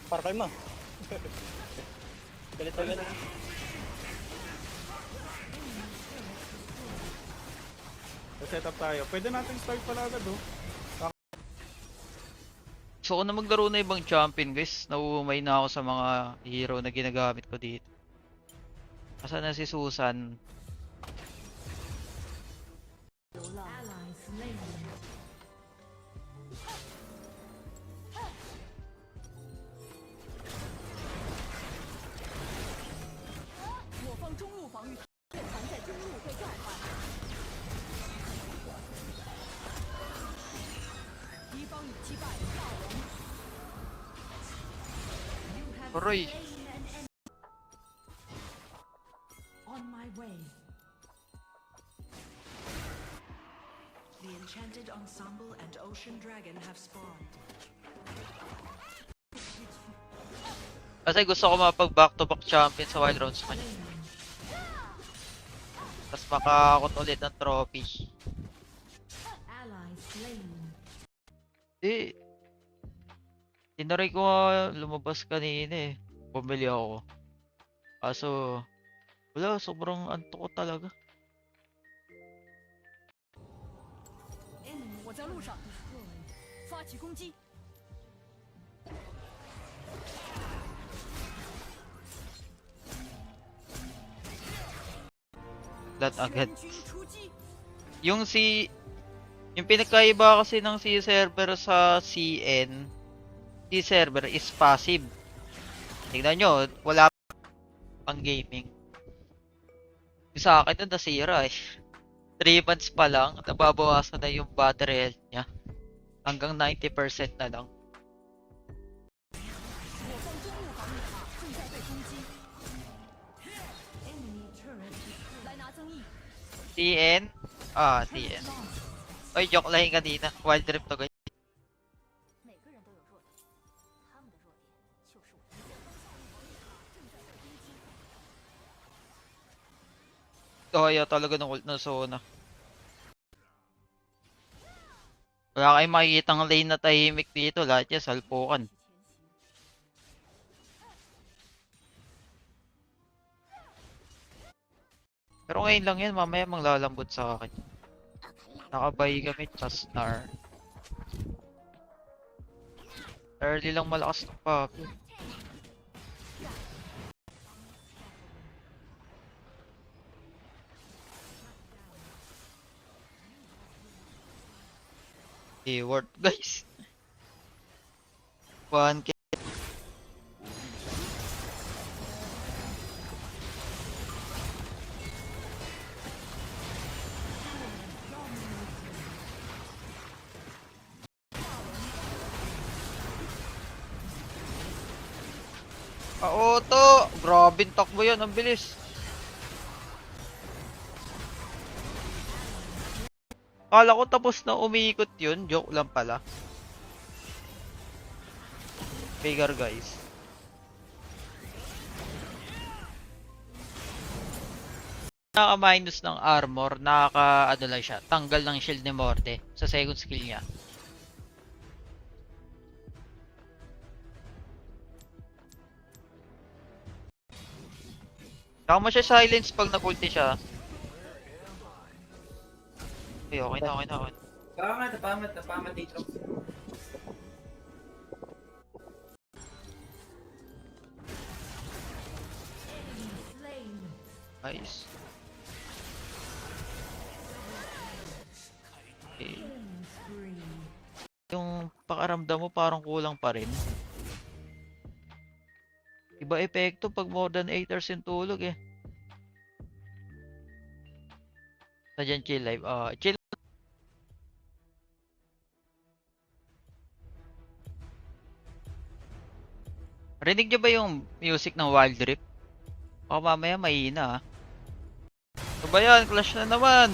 Para kayo ma. Galit na galit. Set up tayo. Pwede natin start pala agad oh. Gusto ko na maglaro na ibang champion guys. Nauumay na ako sa mga hero na ginagamit ko dito. Asa na si Susan? Ally slain. 我方中路防御塔阵团在中路被召唤，敌方已击败霸王。 You have Aray. slain an enemy. On my way. The enchanted ensemble and ocean dragon have spawned. Kasi gusto ko mapag back-to-back champion sa Wild Rounds man. Tapos makakakot ulit ng trophy. Ally slain. Eh, tinaray ko nga lumabas kanina eh. Bumili ako. Kaso, wala, sobrang antok ko talaga. Enemy 我在路上， destroyed. 发起攻击。 That agad. 全军出击！ Yung pinakaiba kasi ng C server sa CN, C server is passive. Tingnan nyo, wala pang gaming. Yung sa akin na nasira eh. 3 months pa lang, nababawasan na yung battery health niya. Hanggang 90% na lang. 我方中路防御塔正在被攻击， Enemy turret destroyed. 来拿增益。 CN? Ah, CN. Oy, joke lang yung kanina. Wild Rift to guys. 每个人都有弱点，他们的弱点就是我们。 Ito kaya talaga ng ult na zona. Wala kayong makikitang lane na tahimik dito. Lahat yan, salpukan. Pero ngayon lang yan, mamaya manglalambot sa akin. Nakabay kami, Chasnar. Early lang malakas ng Papi. Keyword guys. 1K. Auto! Grabe takbo yan, ang bilis. Kala ko tapos na umiikot yun, joke lang pala. Figure guys. Nakaka-minus ng armor, nakaka-ano lang siya, tanggal ng shield ni Morte sa second skill niya. Saka mo siya silence pag nag-ulti siya. Okay, okay na, okay na, okay na. Baka nga, tapamat dito. Slain. Nice. Okay. Killing spree. Yung pakaramdam mo parang kulang pa rin. Iba epekto pag more than 8 hours yung tulog eh. Sadyan chill live. Chill. Rinig nyo ba yung music ng Wild Rift? O mamaya mahina ah. Ano ba yan? Clash na naman!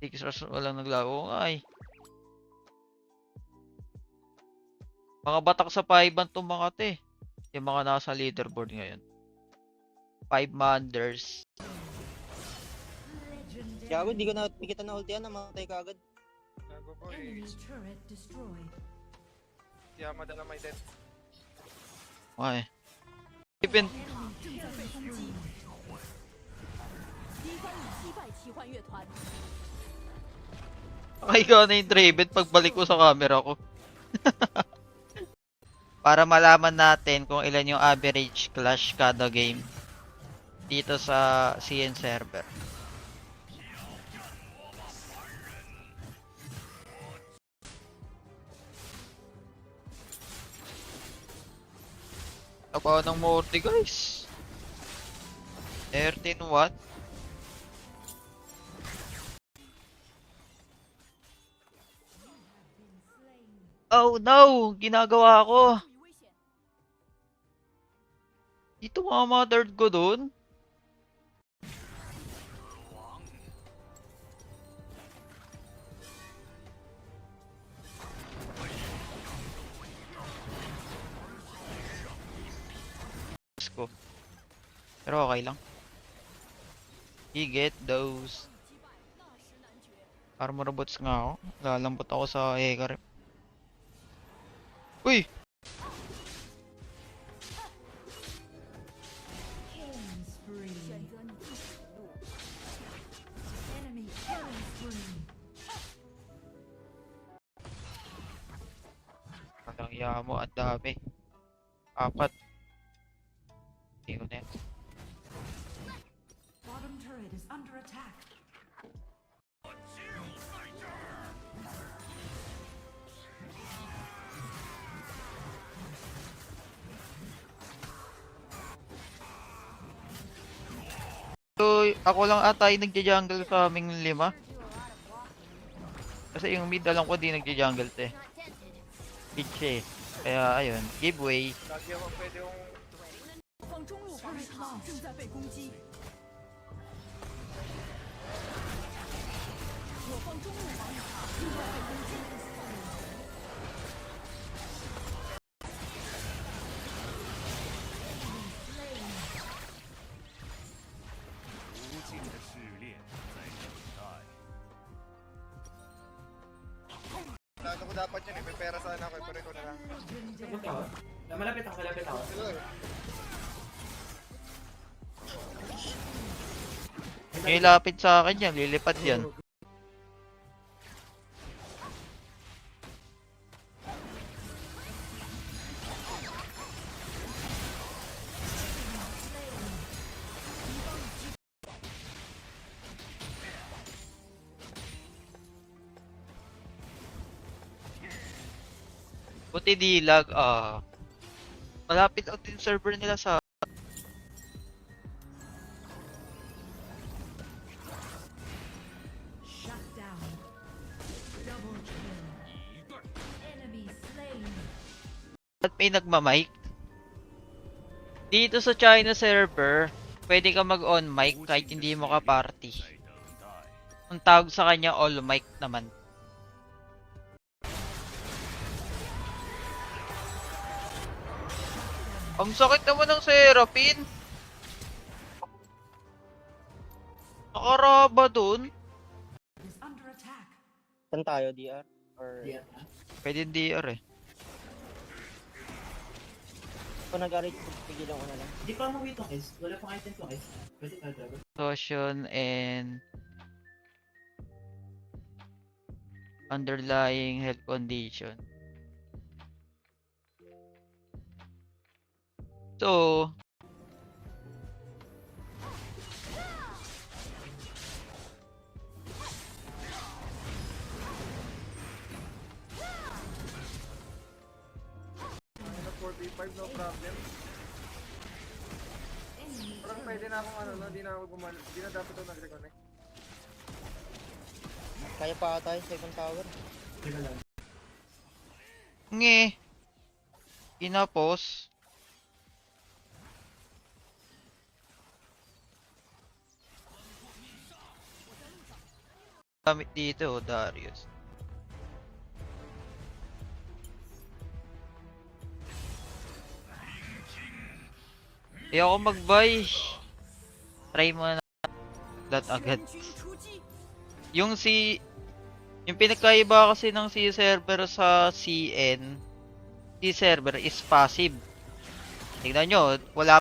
6 hours walang naglaro. Ay. Mga batak sa 5 to mga te. Yung mga nasa leaderboard ngayon. 5 manders. Gago, di ko kita na ultihan, namatay ka agad. Gago ko eh. Enemy turret destroyed. Kaya madala may death. Okay. Even 敌方已击败奇幻乐团。 nakahiga na yung Draven pagbalik ko sa camera ko. Para malaman natin kung ilan yung average clash kada game dito sa CN server. Tabaw ng Morty guys. 13 what? Oh no! Ginagawa ko! 处于危险， Dito mga murdered ko dun. Ko. Pero okay lang. You get those. 击败那时难决。 Armor bots nga ako. Lalambot ako sa Hecarim. Uy! Killing spree. 选择你自己的路。 Enemy killing spree. Walang iya mo, ang dami. 4. Hindi ko na yan. Bottom turret is under attack. So, ako lang ata yung nagja-jungle sa aming 5. Kasi yung mid alam ko di nagja-jungle te. Pitch eh. Kaya ayun, giveaway. Lagi ako pwede yung 后方中路防御塔正在被攻击。我方中路防御塔正在被攻击。 无尽的试炼在等待。 plano ko dapat yun eh. May pera sana ako. Pero ko na lang. Punta ako. Malapit ako, malapit ako. May lapit sa akin yan, lilipad yan. Buti di lag, malapit out din server nila sa Shut down. Double kill. Enemy slain. at may nagmamic. Dito sa China server, pwede ka mag-on mic kahit hindi mo ka party. Ang tawag sa kanya all mic naman. Ang sakit naman ng Seraphine. Nakaraba dun. Is under attack. Saan tayo, DR? Or Yeah. Pwede DR eh. kung nag-arrange, pigilan ko na lang. Hindi pa umuwi itong guys. Wala pang item to guys. Pwede ka dragon. Exhaustion and underlying health condition. So, Ano, 4v5 no problem. Enemy Parang turret pwede na akong ano, no? Di na ako gumalit. Di na dapat ako nag-reconnect. Kaya pa tayo, second tower. Teka lang. nge. Inapos. gamit dito, Darius. Ayoko mag-buy. Try mo na that agad. Yung pinagkaiba kasi ng C server sa CN, C server is passive. Tingnan nyo, wala.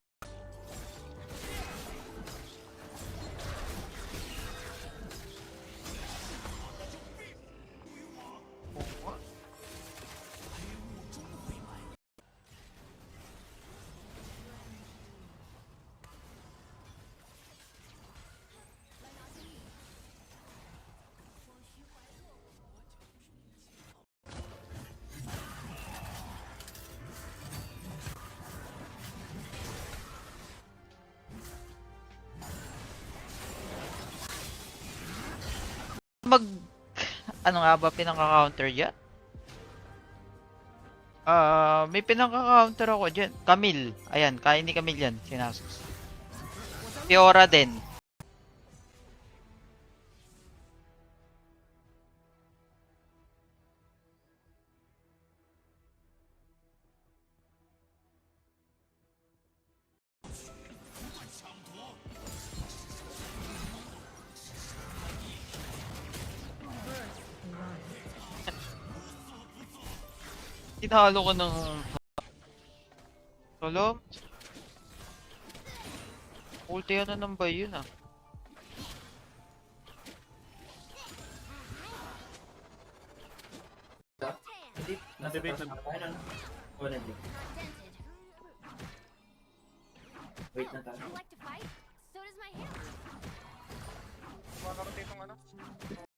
Ano nga ba pinaka-counter dyan? May pinaka-counter ako dyan. Camille. Ayan, kaya ni Camille yan. Sinasus. Fiora din. Tinalo ko ng solo. Ulti ano nang ba yun ah? Hindi, nasa Debate taas na. na. Ayun, oh, nandito. Wait na tayo. You like to fight? So does my hair. Makaroon dito ano?